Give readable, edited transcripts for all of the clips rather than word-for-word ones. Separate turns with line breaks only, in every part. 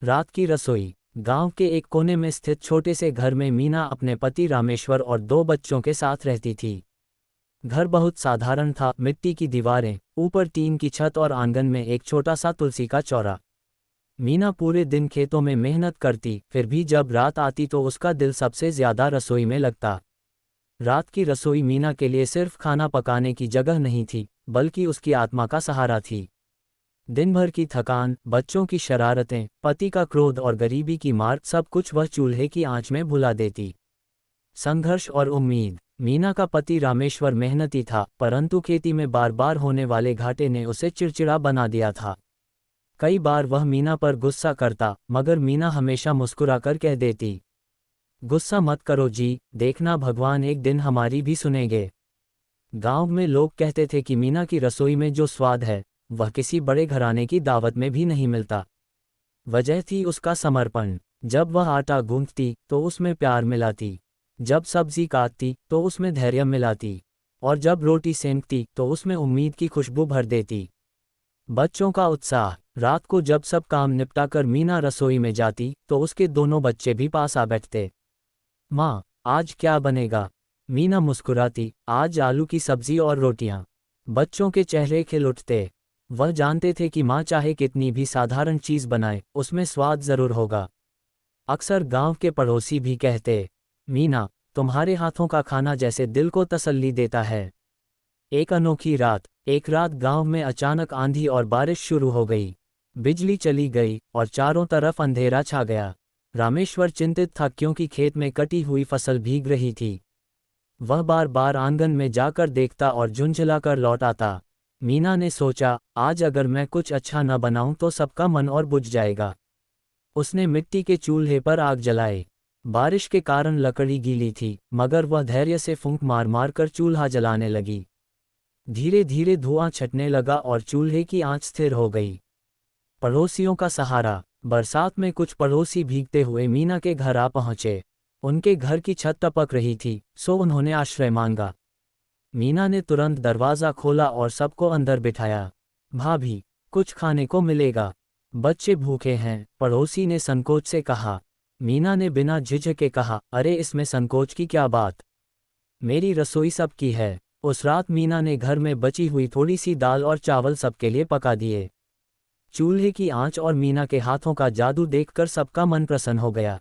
रात की रसोई। गांव के एक कोने में स्थित छोटे से घर में मीना अपने पति रामेश्वर और दो बच्चों के साथ रहती थी। घर बहुत साधारण था, मिट्टी की दीवारें, ऊपर टीन की छत और आंगन में एक छोटा सा तुलसी का चौरा। मीना पूरे दिन खेतों में मेहनत करती, फिर भी जब रात आती तो उसका दिल सबसे ज्यादा रसोई में लगता। रात की रसोई मीना के लिए सिर्फ खाना पकाने की जगह नहीं थी, बल्कि उसकी आत्मा का सहारा थी। दिन भर की थकान, बच्चों की शरारतें, पति का क्रोध और गरीबी की मार, सब कुछ वह चूल्हे की आंच में भुला देती। संघर्ष और उम्मीद। मीना का पति रामेश्वर मेहनती था, परंतु खेती में बार बार होने वाले घाटे ने उसे चिड़चिड़ा बना दिया था। कई बार वह मीना पर गुस्सा करता, मगर मीना हमेशा मुस्कुराकर कह देती, गुस्सा मत करो जी, देखना भगवान एक दिन हमारी भी सुनेंगे। गांव में लोग कहते थे कि मीना की रसोई में जो स्वाद है, वह किसी बड़े घराने की दावत में भी नहीं मिलता। वजह थी उसका समर्पण। जब वह आटा गूंथती तो उसमें प्यार मिलाती, जब सब्जी काटती तो उसमें धैर्य मिलाती, और जब रोटी सेंकती तो उसमें उम्मीद की खुशबू भर देती। बच्चों का उत्साह। रात को जब सब काम निपटाकर मीना रसोई में जाती तो उसके दोनों बच्चे भी पास आ बैठते। माँ, आज क्या बनेगा? मीना मुस्कुराती, आज आलू की सब्जी और रोटियां। बच्चों के चेहरे खिल उठते। वह जानते थे कि माँ चाहे कितनी भी साधारण चीज बनाए, उसमें स्वाद जरूर होगा। अक्सर गांव के पड़ोसी भी कहते, मीना, तुम्हारे हाथों का खाना जैसे दिल को तसल्ली देता है। एक अनोखी रात। एक रात गांव में अचानक आंधी और बारिश शुरू हो गई। बिजली चली गई और चारों तरफ अंधेरा छा गया। रामेश्वर चिंतित था, क्योंकि खेत में कटी हुई फसल भीग रही थी। वह बार बार आंगन में जाकर देखता और झुंझलाकर लौट आता। मीना ने सोचा, आज अगर मैं कुछ अच्छा न बनाऊं तो सबका मन और बुझ जाएगा। उसने मिट्टी के चूल्हे पर आग जलाई। बारिश के कारण लकड़ी गीली थी, मगर वह धैर्य से फूंक मार मार कर चूल्हा जलाने लगी। धीरे धीरे धुआं छटने लगा और चूल्हे की आंच स्थिर हो गई। पड़ोसियों का सहारा। बरसात में कुछ पड़ोसी भीगते हुए मीना के घर आ पहुंचे। उनके घर की छत टपक रही थी, सो उन्होंने आश्रय मांगा। मीना ने तुरंत दरवाज़ा खोला और सबको अंदर बिठाया। भाभी, कुछ खाने को मिलेगा, बच्चे भूखे हैं, पड़ोसी ने संकोच से कहा। मीना ने बिना झिझके कहा, अरे इसमें संकोच की क्या बात, मेरी रसोई सबकी है। उस रात मीना ने घर में बची हुई थोड़ी सी दाल और चावल सबके लिए पका दिए। चूल्हे की आंच और मीना के हाथों का जादू देखकर सबका मन प्रसन्न हो गया।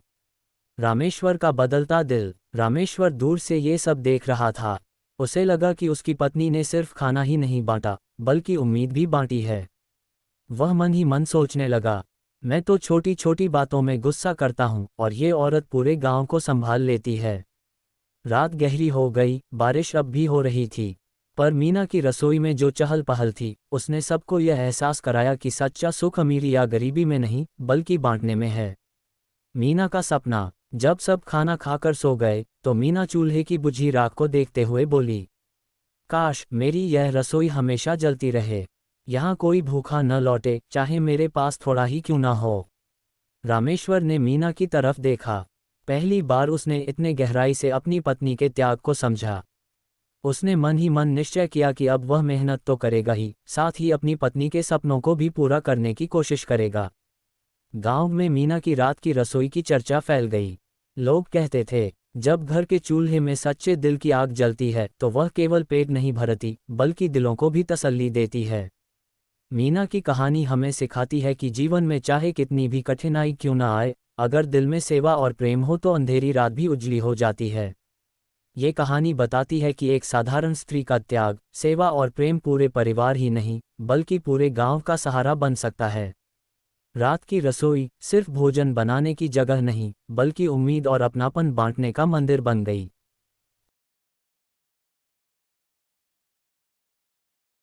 रामेश्वर का बदलता दिल। रामेश्वर दूर से ये सब देख रहा था। उसे लगा कि उसकी पत्नी ने सिर्फ खाना ही नहीं बांटा, बल्कि उम्मीद भी बांटी है। वह मन ही मन सोचने लगा, मैं तो छोटी छोटी बातों में गुस्सा करता हूँ और ये औरत पूरे गांव को संभाल लेती है। रात गहरी हो गई, बारिश अब भी हो रही थी, पर मीना की रसोई में जो चहल पहल थी, उसने सबको यह एहसास कराया कि सच्चा सुख अमीरी या गरीबी में नहीं, बल्कि बांटने में है। मीना का सपना। जब सब खाना खाकर सो गए तो मीना चूल्हे की बुझी राख को देखते हुए बोली, काश मेरी यह रसोई हमेशा जलती रहे, यहाँ कोई भूखा न लौटे, चाहे मेरे पास थोड़ा ही क्यों ना हो। रामेश्वर ने मीना की तरफ देखा। पहली बार उसने इतने गहराई से अपनी पत्नी के त्याग को समझा। उसने मन ही मन निश्चय किया कि अब वह मेहनत तो करेगा ही, साथ ही अपनी पत्नी के सपनों को भी पूरा करने की कोशिश करेगा। गांव में मीना की रात की रसोई की चर्चा फैल गई। लोग कहते थे, जब घर के चूल्हे में सच्चे दिल की आग जलती है तो वह केवल पेट नहीं भरती, बल्कि दिलों को भी तसल्ली देती है। मीना की कहानी हमें सिखाती है कि जीवन में चाहे कितनी भी कठिनाई क्यों न आए, अगर दिल में सेवा और प्रेम हो तो अंधेरी रात भी उजली हो जाती है। ये कहानी बताती है कि एक साधारण स्त्री का त्याग, सेवा और प्रेम पूरे परिवार ही नहीं, बल्कि पूरे गांव का सहारा बन सकता है। रात की रसोई सिर्फ भोजन बनाने की जगह नहीं, बल्कि उम्मीद और अपनापन बांटने का मंदिर बन गई।